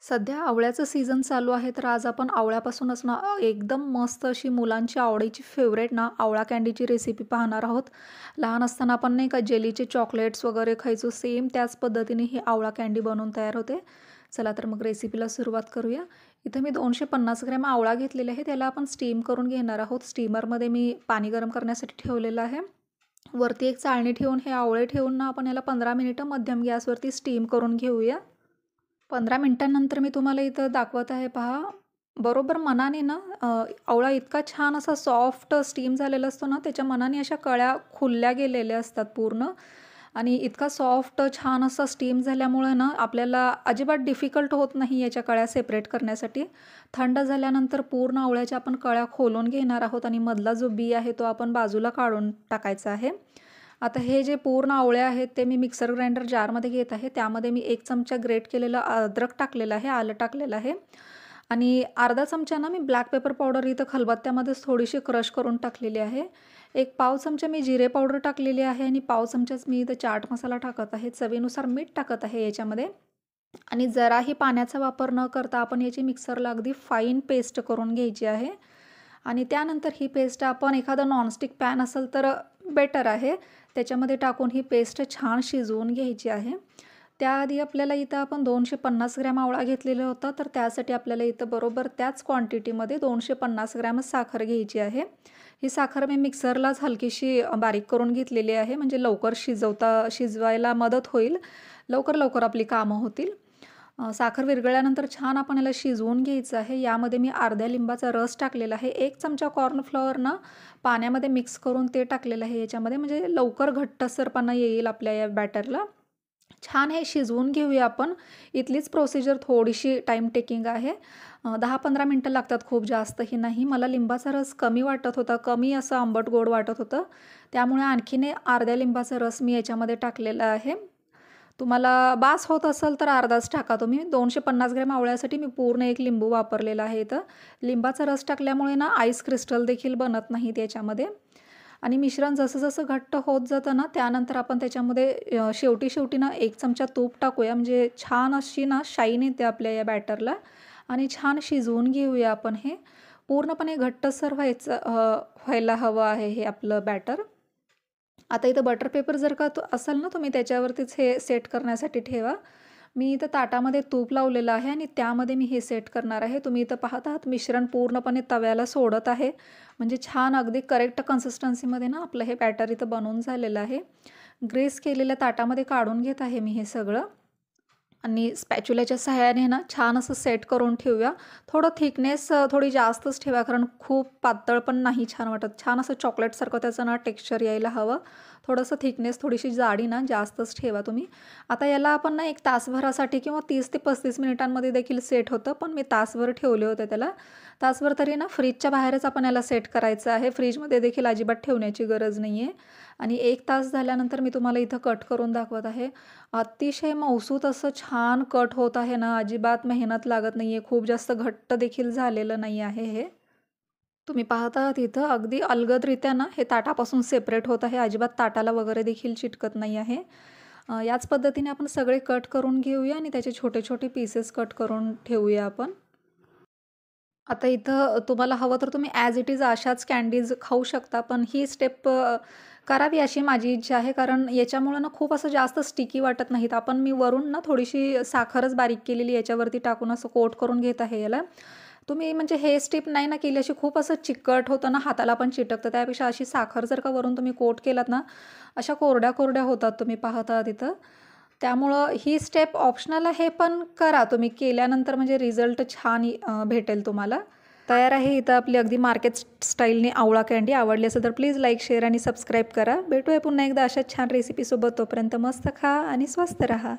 सध्या आवळ्याचं सीझन चालू आहे, तर आज आपण आवळ्यापासूनच ना एकदम मस्त अशी मुलांची आवडीची फेवरेट ना आवळा कँडीची रेसिपी पाहणार आहोत. लहान असताना आपण नाही का जेलीचे चॉकलेट्स वगैरे खायचो, सेम त्याच पद्धतीने ही आवळा कँडी बनवून तयार होते. चला तर मग रेसिपीला सुरुवात करूया. इथं मी 250 ग्रॅम आवळा घेतलेला आहे. त्याला आपण स्टीम करून घेणार आहोत. स्टीमरमध्ये मी पाणी गरम करण्यासाठी ठेवलेलं आहे. वरती एक चाळणी ठेवून हे आवळे ठेवून ना आपण याला 15 मिनिटं मध्यम गॅसवरती स्टीम करून घेऊया. 15 मिनिटांनंतर मी तुम्हाला इथं दाखवत आहे पहा. बरोबर मनाने ना आवळा इतका छान असा सॉफ्ट स्टीम झालेला असतो ना, त्याच्या मनाने अशा कळ्या खुलल्या गेलेल्या असतात पूर्ण आणि इतका सॉफ्ट छान असा स्टीम झाल्यामुळे ना आपल्याला अजिबात डिफिकल्ट होत नाही याच्या कळ्या सेपरेट करण्यासाठी. थंड झाल्यानंतर पूर्ण आवळ्याच्या आपण कळ्या खोलून घेणार आहोत आणि मधला जो बी आहे तो आपण बाजूला काढून टाकायचा आहे. आता हे जे पूर्ण आवळे आहेत ते मी मिक्सर ग्राइंडर जारमध्ये घेत आहे. त्यामध्ये मी 1 चमचा ग्रेट केलेलं अद्रक टाकलेलं आहे, आलं टाकलेलं आहे आणि अर्धा चमचा ना मी ब्लॅक पेपर पावडर इथं खलबत्त्यामध्येच थोडीशी क्रश करून टाकलेली आहे. एक पाव चमचा मी जिरे पावडर टाकलेली आहे आणि पाव चमचाच मी इथं चाट मसाला टाकत आहे. चवीनुसार मीठ टाकत आहे याच्यामध्ये आणि जराही पाण्याचा वापर न करता आपण याची मिक्सरला अगदी फाईन पेस्ट करून घ्यायची आहे. आणि त्यानंतर ही पेस्ट आपण एखादं नॉनस्टिक पॅन असेल तर बेटर आहे, त्याच्यामध्ये टाकून ही पेस्ट छान शिजवून घ्यायची आहे. त्याआधी आपल्याला इथं आपण 250 ग्रॅम आवळा घेतलेला होता, तर त्यासाठी आपल्याला इथं बरोबर त्याच क्वांटिटीमध्ये 250 ग्रॅमच साखर घ्यायची आहे. ही साखर मी मिक्सरलाच हलकीशी बारीक करून घेतलेली आहे, म्हणजे लवकर शिजवायला मदत होईल, लवकर आपली कामं होतील. साखर विरघळल्यानंतर छान आपण याला शिजवून घ्यायचं आहे. यामध्ये मी अर्ध्या लिंबाचा रस टाकलेला आहे. 1 चमचा कॉर्नफ्लॉवर ना पाण्यामध्ये मिक्स करून ते टाकलेलं आहे याच्यामध्ये, म्हणजे लवकर घट्टसरपणा येईल आपल्या या बॅटरला. छान हे शिजवून घेऊया आपण. इथलीच प्रोसिजर थोडीशी टाईम टेकिंग आहे. 10-15 मिनटं लागतात, खूप जास्तही नाही. मला लिंबाचा रस कमी वाटत होता, कमी असं आंबट गोड वाटत होतं, त्यामुळे आणखीन अर्ध्या लिंबाचा रस मी याच्यामध्ये टाकलेला आहे. तुम्हाला बास होत असेल तर अर्धाच टाका तुम्ही. 250 ग्रॅम आवळ्यासाठी मी पूर्ण 1 लिंबू वापरलेला आहे इथं. लिंबाचा रस टाकल्यामुळे ना आईस क्रिस्टल देखील बनत नाहीत याच्यामध्ये. आणि मिश्रण जसं घट्ट होत जातं ना, त्यानंतर आपण त्याच्यामध्ये शेवटी ना 1 चमचा तूप टाकूया, म्हणजे छान अशी ना शाईन येते आपल्या या बॅटरला आणि छान शिजवून घेऊया आपण हे. पूर्णपणे घट्टसर व्हायला हवं आहे हे आपलं बॅटर. आता इथं बटर पेपर जर का असेल ना, तुम्ही त्याच्यावरतीच हे सेट करण्यासाठी ठेवा. मी इथं ताटामध्ये तूप लावलेलं आहे आणि त्यामध्ये मी हे सेट करणार आहे. तुम्ही इथं पाहत आहात मिश्रण पूर्णपणे तव्याला सोडत आहे, म्हणजे छान अगदी करेक्ट कन्सिस्टन्सीमध्ये ना आपलं हे बॅटर इथं बनवून झालेलं आहे. ग्रेस केलेल्या ताटामध्ये काढून घेत आहे मी हे सगळं आणि स्पॅच्युलाच्या सहाय्याने ना छान असं सेट करून ठेवूया. थोडं थिकनेस थोडी जास्तच ठेवा, कारण खूप पातळ पण नाही छान वाटत. छान असं चॉकलेटसारखं त्याचं ना टेक्स्चर यायला हवं. थोडंसं थिकनेस, थोडीशी जाडी ना जास्तच ठेवा तुम्ही. आता याला आपण ना 1 तासभरासाठी किंवा 30 ते 35 मिनिटांमध्ये देखील सेट होतं, पण मी तासभर ठेवले होते त्याला. तासभर तरी ना फ्रीजच्या बाहेरच आपण याला सेट करायचं आहे. फ्रीजमध्ये देखील अजिबात ठेवण्याची गरज नाही आहे. आणि 1 तास झाल्यानंतर मी तुम्हाला इथं कट करून दाखवत आहे. अतिशय मऊसूत असं छान कट होत आहे ना, अजिबात मेहनत लागत नाही आहे. खूप जास्त घट्ट देखील झालेलं नाही आहे हे. तुम्ही पाहत आहात इथं अगदी अलगदरित्या ना हे ताटापासून सेपरेट होत आहे. अजिबात ताटाला वगैरे देखील चिटकत नाही आहे. याच पद्धतीने आपण सगळे कट करून घेऊया आणि त्याचे छोटे पीसेस कट करून ठेवूया आपण. आता इथं तुम्हाला हवं तर तुम्ही ॲज इट इज अशाच कँडीज खाऊ शकता, पण ही स्टेप करावी अशी माझी इच्छा आहे, कारण याच्यामुळं ना खूप असं जास्त स्टिकी वाटत नाहीत. मी वरून ना थोडीशी साखरच बारीक केलेली याच्यावरती टाकून असं कोट करून घेत आहे याला. तुम्ही म्हणजे हे स्टेप नाही ना केली, अशी खूप असं चिकट होतं ना, हाताला पण चिटकतं. त्यापेक्षा अशी साखर जर का वरून तुम्ही कोट केलात ना, अशा कोरड्या होतात, तुम्ही पाहत आहात इथं. त्यामुळं ही स्टेप ऑप्शनल आहे, पण करा तुम्ही. केल्यानंतर म्हणजे रिझल्ट छान भेटेल तुम्हाला. तयार आहे इथं आपली अगदी मार्केट स्टाईलने आवळा कँडी. आवडली असेल तर प्लीज लाईक, शेअर आणि सबस्क्राईब करा. भेटूया पुन्हा एकदा अशाच छान रेसिपीसोबत. तोपर्यंत मस्त खा आणि स्वस्त रहा.